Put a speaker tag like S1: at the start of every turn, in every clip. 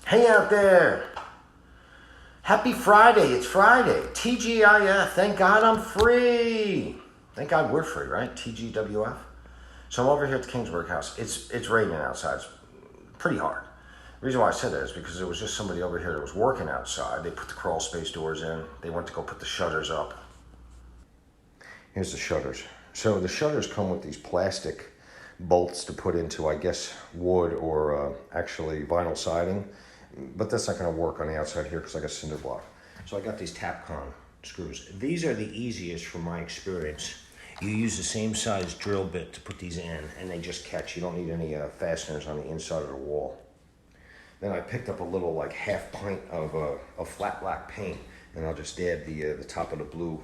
S1: Hey out there! Happy Friday, it's Friday. TGIF, thank God I'm free. Thank God we're free, right? TGWF. So I'm over here at the Keansburg house. It's raining outside, it's pretty hard. The reason why I said that is because there was just somebody over here that was working outside. They put the crawl space doors in. They went to go put the shutters up. Here's the shutters. So the shutters come with these plastic bolts to put into, I guess, wood or actually vinyl siding. But that's not going to work on the outside here because I got cinder block. So I got these Tapcon screws. These are the easiest from my experience. You use the same size drill bit to put these in and they just catch. You don't need any fasteners on the inside of the wall. Then I picked up a little like half pint of flat black paint and I'll just dab the top of the blue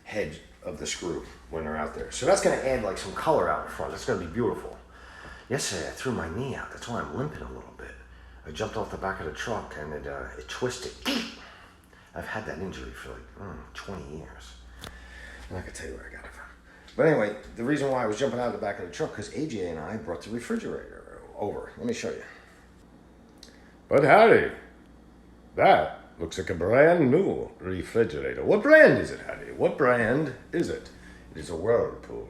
S1: head of the screw when they're out there. So that's going to add like some color out in front. That's going to be beautiful. Yesterday I threw my knee out. That's why I'm limping a little bit. I jumped off the back of the truck and it twisted. I've had that injury for like 20 years. I'm not going to tell you where I got it from. But anyway, the reason why I was jumping out of the back of the truck because AJ and I brought the refrigerator over. Let me show you.
S2: But Harry, that looks like a brand new refrigerator. What brand is it, Harry? What brand is it? It is a Whirlpool.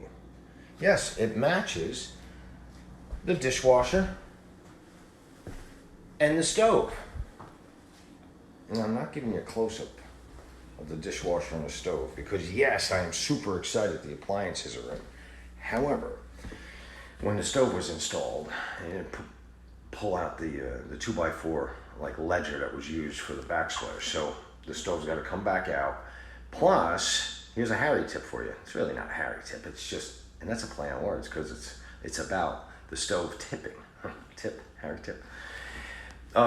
S1: Yes, it matches the dishwasher and the stove. And I'm not giving you a close-up of the dishwasher and the stove because yes, I am super excited the appliances are in. However, when the stove was installed, I didn't pull out the 2x4 like ledger that was used for the backsplash. So the stove's got to come back out. Plus, here's a Harry tip for you. It's really not a Harry tip. It's just, and that's a play on words because it's about the stove tipping. Tip, Harry tip.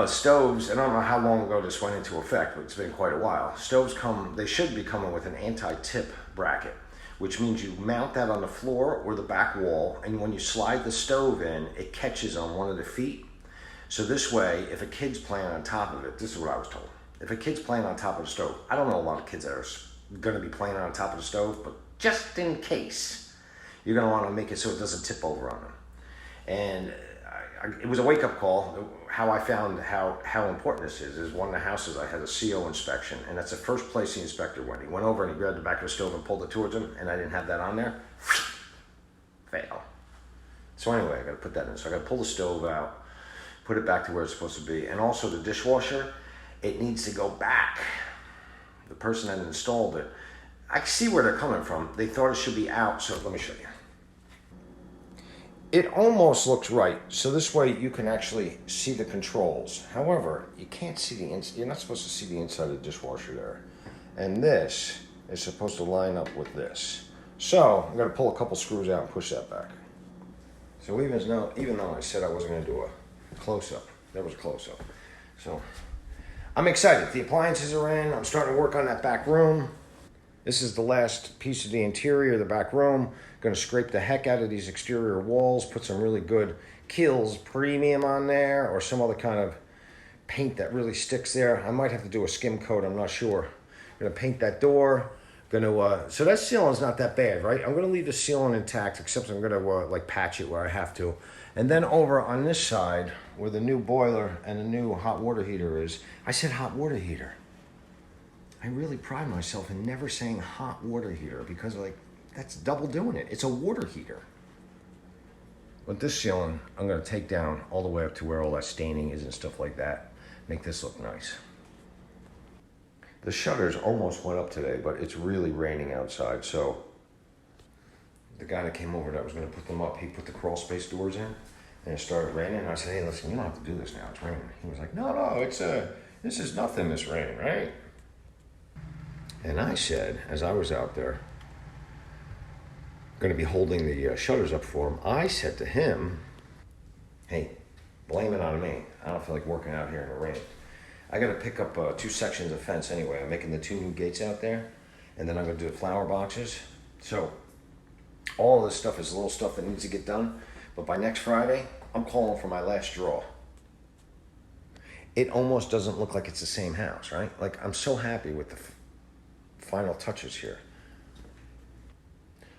S1: Stoves, and I don't know how long ago this went into effect, but it's been quite a while. Stoves they should be coming with an anti-tip bracket, which means you mount that on the floor or the back wall, and when you slide the stove in, it catches on one of the feet. So this way, if a kid's playing on top of it, this is what I was told. If a kid's playing on top of the stove, I don't know a lot of kids that are going to be playing on top of the stove, but just in case, you're going to want to make it so it doesn't tip over on them. And it was a wake-up call. How I found how important this is one of the houses I had a CO inspection, and that's the first place the inspector went. He went over and he grabbed the back of the stove and pulled it towards him, and I didn't have that on there. Fail. So anyway, I got to put that in. So I got to pull the stove out, put it back to where it's supposed to be, and also the dishwasher, it needs to go back. The person that installed it, I see where they're coming from. They thought it should be out, so let me show you. It almost looks right, so this way you can actually see the controls. However, you can't see you're not supposed to see the inside of the dishwasher there. And this is supposed to line up with this. So, I'm gonna pull a couple screws out and push that back. So even though I said I wasn't gonna do a close-up, that was a close-up. So, I'm excited. The appliances are in, I'm starting to work on that back room. This is the last piece of the interior of the back room. Going to scrape the heck out of these exterior walls, put some really good Kills Premium on there or some other kind of paint that really sticks there. I might have to do a skim coat, I'm not sure. Going to paint that door. So that ceiling's not that bad, right? I'm going to leave the ceiling intact, except I'm going to like patch it where I have to. And then over on this side, where the new boiler and the new hot water heater is, I said hot water heater. I really pride myself in never saying hot water heater because like that's double doing it. It's a water heater. With this ceiling, I'm going to take down all the way up to where all that staining is and stuff like that. Make this look nice. The shutters almost went up today, but it's really raining outside. So the guy that came over that was going to put them up, he put the crawl space doors in and it started raining. And I said, hey, listen, you don't have to do this now. It's raining. He was like, no, this is nothing, this rain, right? And I said, as I was out there, going to be holding the shutters up for him, I said to him, hey, blame it on me. I don't feel like working out here in the rain. I got to pick up 2 sections of fence anyway. I'm making the 2 new gates out there, and then I'm going to do the flower boxes. So all this stuff is little stuff that needs to get done, but by next Friday, I'm calling for my last draw. It almost doesn't look like it's the same house, right? Like, I'm so happy with the final touches here.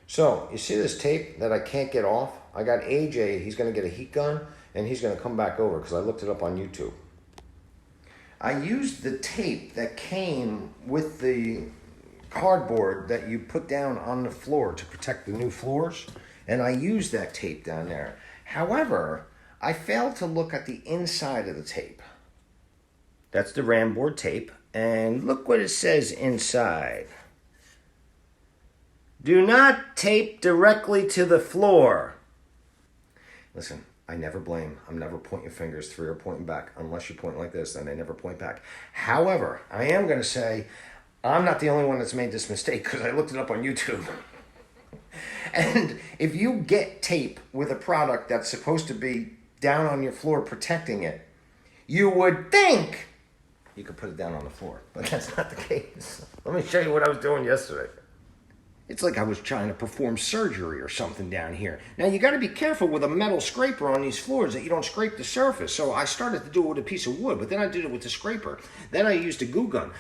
S1: So, you see this tape that I can't get off? I got AJ, he's going to get a heat gun, and he's going to come back over because I looked it up on YouTube. I used the tape that came with the cardboard that you put down on the floor to protect the new floors, and I used that tape down there. However, I failed to look at the inside of the tape. That's the RAM board tape, and look what it says inside. Do not tape directly to the floor. Listen, I never blame. I'm never pointing fingers through or pointing back. Unless you point like this, then I never point back. However, I am going to say I'm not the only one that's made this mistake because I looked it up on YouTube. And if you get tape with a product that's supposed to be down on your floor protecting it, you would think you could put it down on the floor. But that's not the case. Let me show you what I was doing yesterday. It's like I was trying to perform surgery or something down here. Now, you got to be careful with a metal scraper on these floors that you don't scrape the surface. So I started to do it with a piece of wood, but then I did it with the scraper. Then I used a glue gun.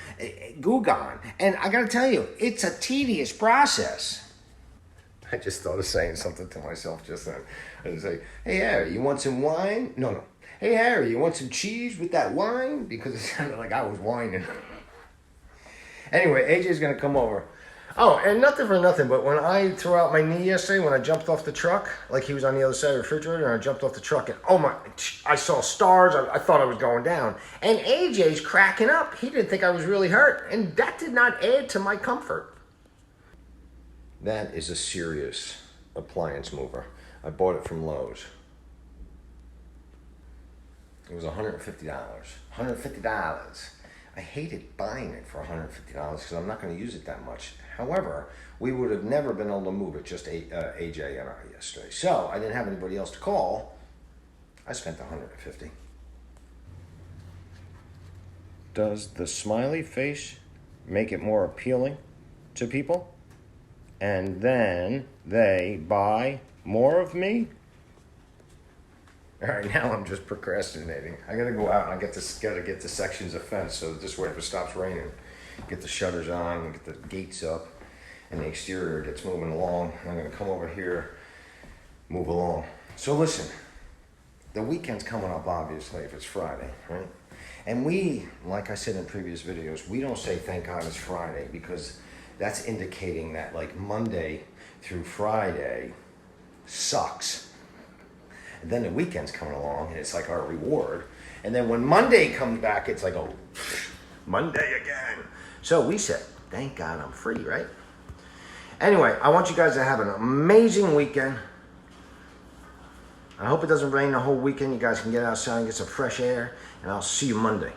S1: And I got to tell you, it's a tedious process. I just thought of saying something to myself just then. I was like, hey, Harry, you want some wine? No. Hey, Harry, you want some cheese with that wine? Because it sounded like I was whining. Anyway, AJ's going to come over. Oh, and nothing for nothing, but when I threw out my knee yesterday, when I jumped off the truck, like he was on the other side of the refrigerator, and I jumped off the truck, and oh my, I saw stars. I thought I was going down. And AJ's cracking up. He didn't think I was really hurt, and that did not add to my comfort. That is a serious appliance mover. I bought it from Lowe's. It was $150. $150. I hated buying it for $150 because I'm not going to use it that much. However, we would have never been able to move it, just AJ and I yesterday. So I didn't have anybody else to call. I spent $150. Does the smiley face make it more appealing to people? And then they buy more of me? All right, now I'm just procrastinating. I gotta go out and gotta get the sections of fence so that this way if it stops raining, get the shutters on, get the gates up, and the exterior gets moving along. I'm gonna come over here, move along. So listen, the weekend's coming up obviously if it's Friday, right? And we, like I said in previous videos, we don't say thank God it's Friday because that's indicating that like Monday through Friday sucks. And then the weekend's coming along, and it's like our reward. And then when Monday comes back, it's like, oh, Monday again. So we said, thank God I'm free, right? Anyway, I want you guys to have an amazing weekend. I hope it doesn't rain the whole weekend. You guys can get outside and get some fresh air. And I'll see you Monday.